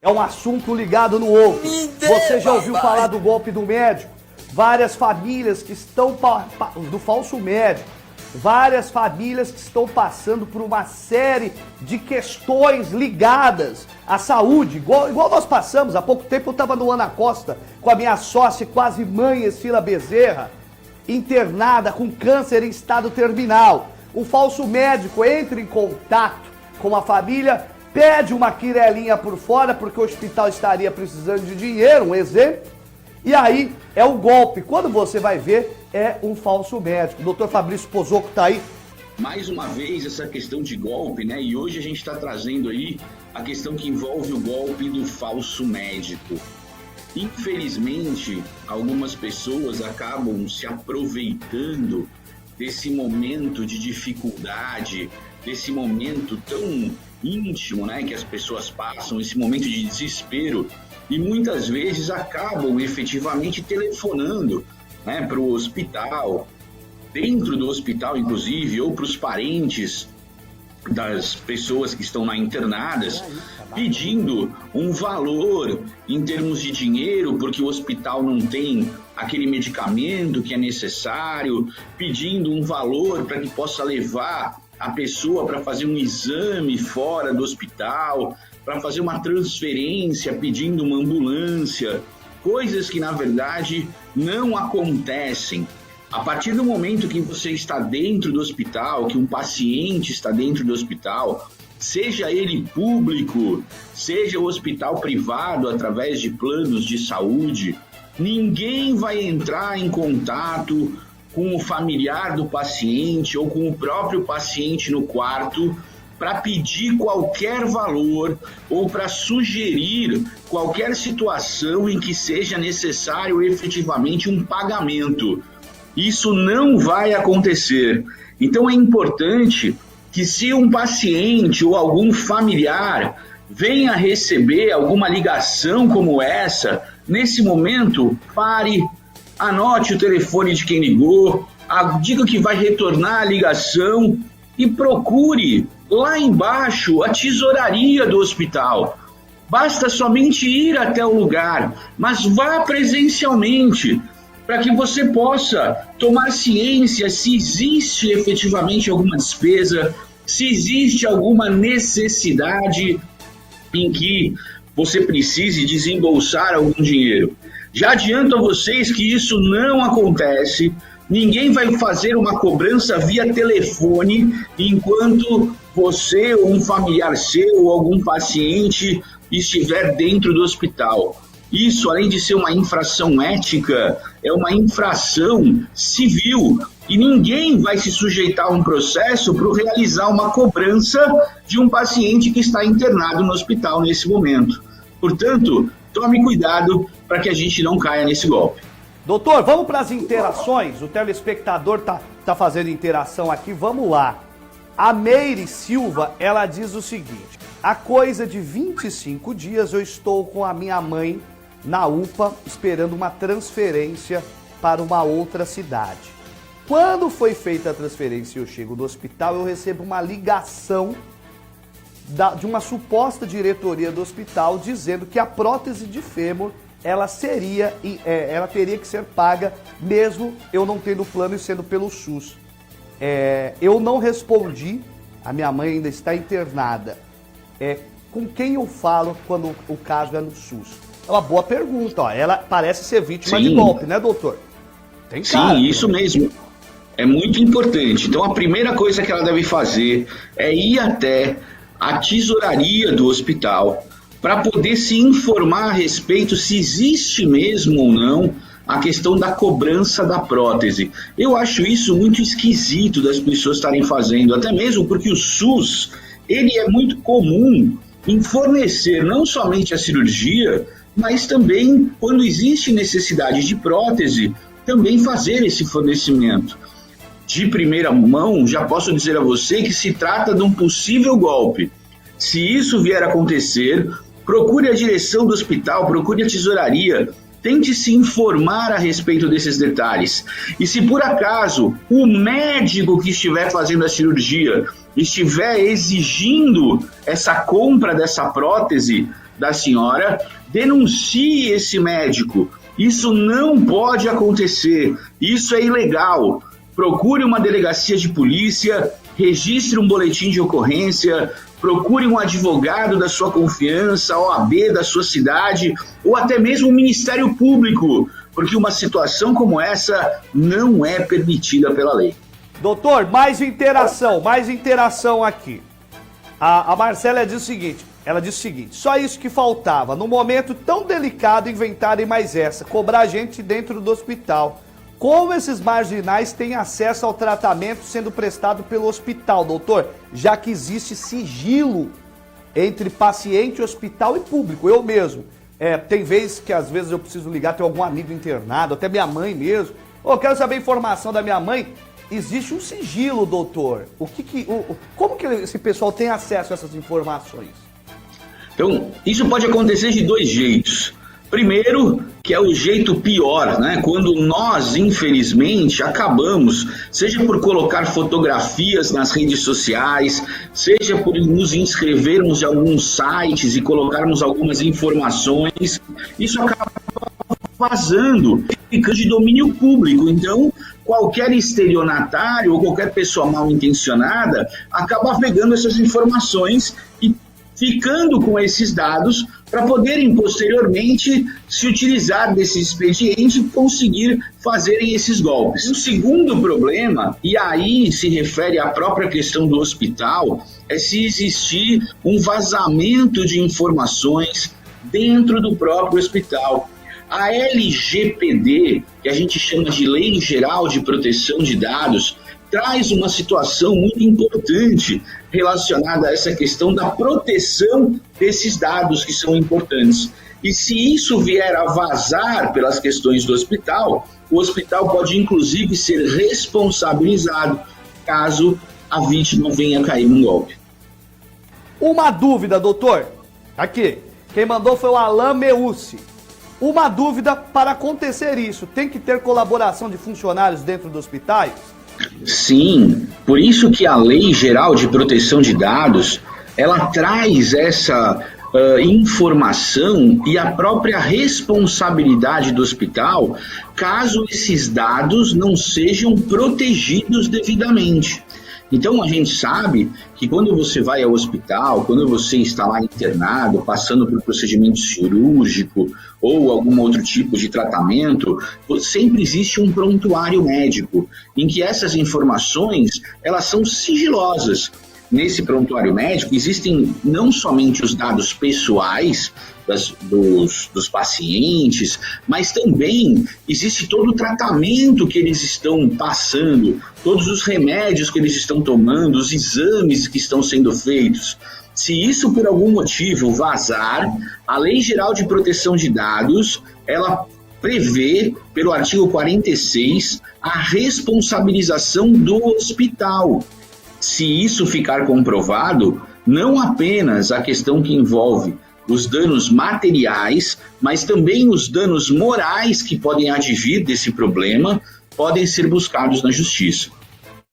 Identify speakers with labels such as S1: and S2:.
S1: É um assunto ligado no outro. Você já ouviu falar do golpe do médico? Várias famílias que estão do falso médico. Várias famílias que estão passando por uma série de questões ligadas à saúde, igual nós passamos. Há pouco tempo eu estava no Ana Costa com a minha sócia, quase mãe, Esfila Bezerra, internada com câncer em estado terminal. O falso médico entra em contato com a família, pede uma quirelinha por fora porque o hospital estaria precisando de dinheiro, um exemplo. E aí é o golpe. Quando você vai ver, é um falso médico. O doutor Fabrício Pozzocco está aí.
S2: Mais uma vez essa questão de golpe, né? E hoje a gente está trazendo aí a questão que envolve o golpe do falso médico. Infelizmente, algumas pessoas acabam se aproveitando desse momento de dificuldade, desse momento tão íntimo, né, que as pessoas passam, esse momento de desespero, e muitas vezes acabam efetivamente telefonando, né, para o hospital, dentro do hospital inclusive, ou para os parentes das pessoas que estão lá internadas, pedindo um valor em termos de dinheiro, porque o hospital não tem aquele medicamento que é necessário, pedindo um valor para que possa levar a pessoa para fazer um exame fora do hospital, para fazer uma transferência, pedindo uma ambulância, coisas que na verdade não acontecem. A partir do momento que você está dentro do hospital, que um paciente está dentro do hospital, seja ele público, seja o hospital privado através de planos de saúde, ninguém vai entrar em contato com o familiar do paciente ou com o próprio paciente no quarto para pedir qualquer valor ou para sugerir qualquer situação em que seja necessário efetivamente um pagamento. Isso não vai acontecer. Então é importante que, se um paciente ou algum familiar venha receber alguma ligação como essa, nesse momento, pare, anote o telefone de quem ligou, diga que vai retornar a ligação e procure lá embaixo a tesouraria do hospital. Basta somente ir até o lugar, mas vá presencialmente, para que você possa tomar ciência se existe efetivamente alguma despesa, se existe alguma necessidade em que você precise desembolsar algum dinheiro. Já adianto a vocês que isso não acontece, ninguém vai fazer uma cobrança via telefone enquanto você ou um familiar seu ou algum paciente estiver dentro do hospital. Isso, além de ser uma infração ética, é uma infração civil e ninguém vai se sujeitar a um processo para realizar uma cobrança de um paciente que está internado no hospital nesse momento. Portanto, tome cuidado para que a gente não caia nesse golpe.
S1: Doutor, vamos para as interações? O telespectador tá fazendo interação aqui, vamos lá. A Meire Silva, ela diz o seguinte: há coisa de 25 dias eu estou com a minha mãe na UPA, esperando uma transferência para uma outra cidade. Quando foi feita a transferência e eu chego no hospital, eu recebo uma ligação de uma suposta diretoria do hospital dizendo que a prótese de fêmur ela teria que ser paga mesmo eu não tendo plano e sendo pelo SUS. Eu não respondi, a minha mãe ainda está internada. Com quem eu falo quando o caso é no SUS? É uma boa pergunta, ó. Ela parece ser vítima de golpe, né, doutor?
S2: Tem cara, sim, isso mesmo. É muito importante. Então, a primeira coisa que ela deve fazer é ir até a tesouraria do hospital para poder se informar a respeito se existe mesmo ou não a questão da cobrança da prótese. Eu acho isso muito esquisito das pessoas estarem fazendo, até mesmo porque o SUS, ele é muito comum em fornecer não somente a cirurgia, mas também, quando existe necessidade de prótese, também fazer esse fornecimento. De primeira mão, já posso dizer a você que se trata de um possível golpe. Se isso vier a acontecer, procure a direção do hospital, procure a tesouraria, tente se informar a respeito desses detalhes. E se por acaso o médico que estiver fazendo a cirurgia estiver exigindo essa compra dessa prótese, da senhora, denuncie esse médico. Isso não pode acontecer, isso é ilegal. Procure uma delegacia de polícia, registre um boletim de ocorrência, procure um advogado da sua confiança, a OAB da sua cidade, ou até mesmo o Ministério Público, porque uma situação como essa não é permitida pela lei.
S1: Doutor, mais interação aqui. A Marcela diz o seguinte, só isso que faltava, num momento tão delicado inventarem mais essa, cobrar gente dentro do hospital. Como esses marginais têm acesso ao tratamento sendo prestado pelo hospital, doutor? Já que existe sigilo entre paciente, hospital e público, eu mesmo. Tem vezes que às vezes eu preciso ligar, tem algum amigo internado, até minha mãe mesmo. Eu quero saber a informação da minha mãe. Existe um sigilo, doutor. Como que esse pessoal tem acesso a essas informações?
S2: Então, isso pode acontecer de dois jeitos. Primeiro, que é o jeito pior, né? Quando nós, infelizmente, acabamos, seja por colocar fotografias nas redes sociais, seja por nos inscrevermos em alguns sites e colocarmos algumas informações, isso acaba vazando, ficando de domínio público. Então, qualquer estelionatário ou qualquer pessoa mal intencionada acaba pegando essas informações e ficando com esses dados para poderem posteriormente se utilizar desse expediente e conseguir fazerem esses golpes. O segundo problema, e aí se refere à própria questão do hospital, é se existir um vazamento de informações dentro do próprio hospital. A LGPD, que a gente chama de Lei Geral de Proteção de Dados, traz uma situação muito importante relacionada a essa questão da proteção desses dados que são importantes. E se isso vier a vazar pelas questões do hospital, o hospital pode inclusive ser responsabilizado caso a vítima venha a cair num golpe.
S1: Uma dúvida, doutor. Aqui, quem mandou foi o Alain Meucci. Uma dúvida, para acontecer isso, tem que ter colaboração de funcionários dentro dos hospitais?
S2: Sim, por isso que a Lei Geral de Proteção de Dados, ela traz essa informação e a própria responsabilidade do hospital, caso esses dados não sejam protegidos devidamente. Então a gente sabe que quando você vai ao hospital, quando você está lá internado, passando por procedimento cirúrgico ou algum outro tipo de tratamento, sempre existe um prontuário médico, em que essas informações elas são sigilosas. Nesse prontuário médico existem não somente os dados pessoais dos pacientes, mas também existe todo o tratamento que eles estão passando, todos os remédios que eles estão tomando, os exames que estão sendo feitos. Se isso por algum motivo vazar, a Lei Geral de Proteção de Dados, ela prevê, pelo artigo 46, a responsabilização do hospital. Se isso ficar comprovado, não apenas a questão que envolve os danos materiais, mas também os danos morais que podem advir desse problema, podem ser buscados na justiça.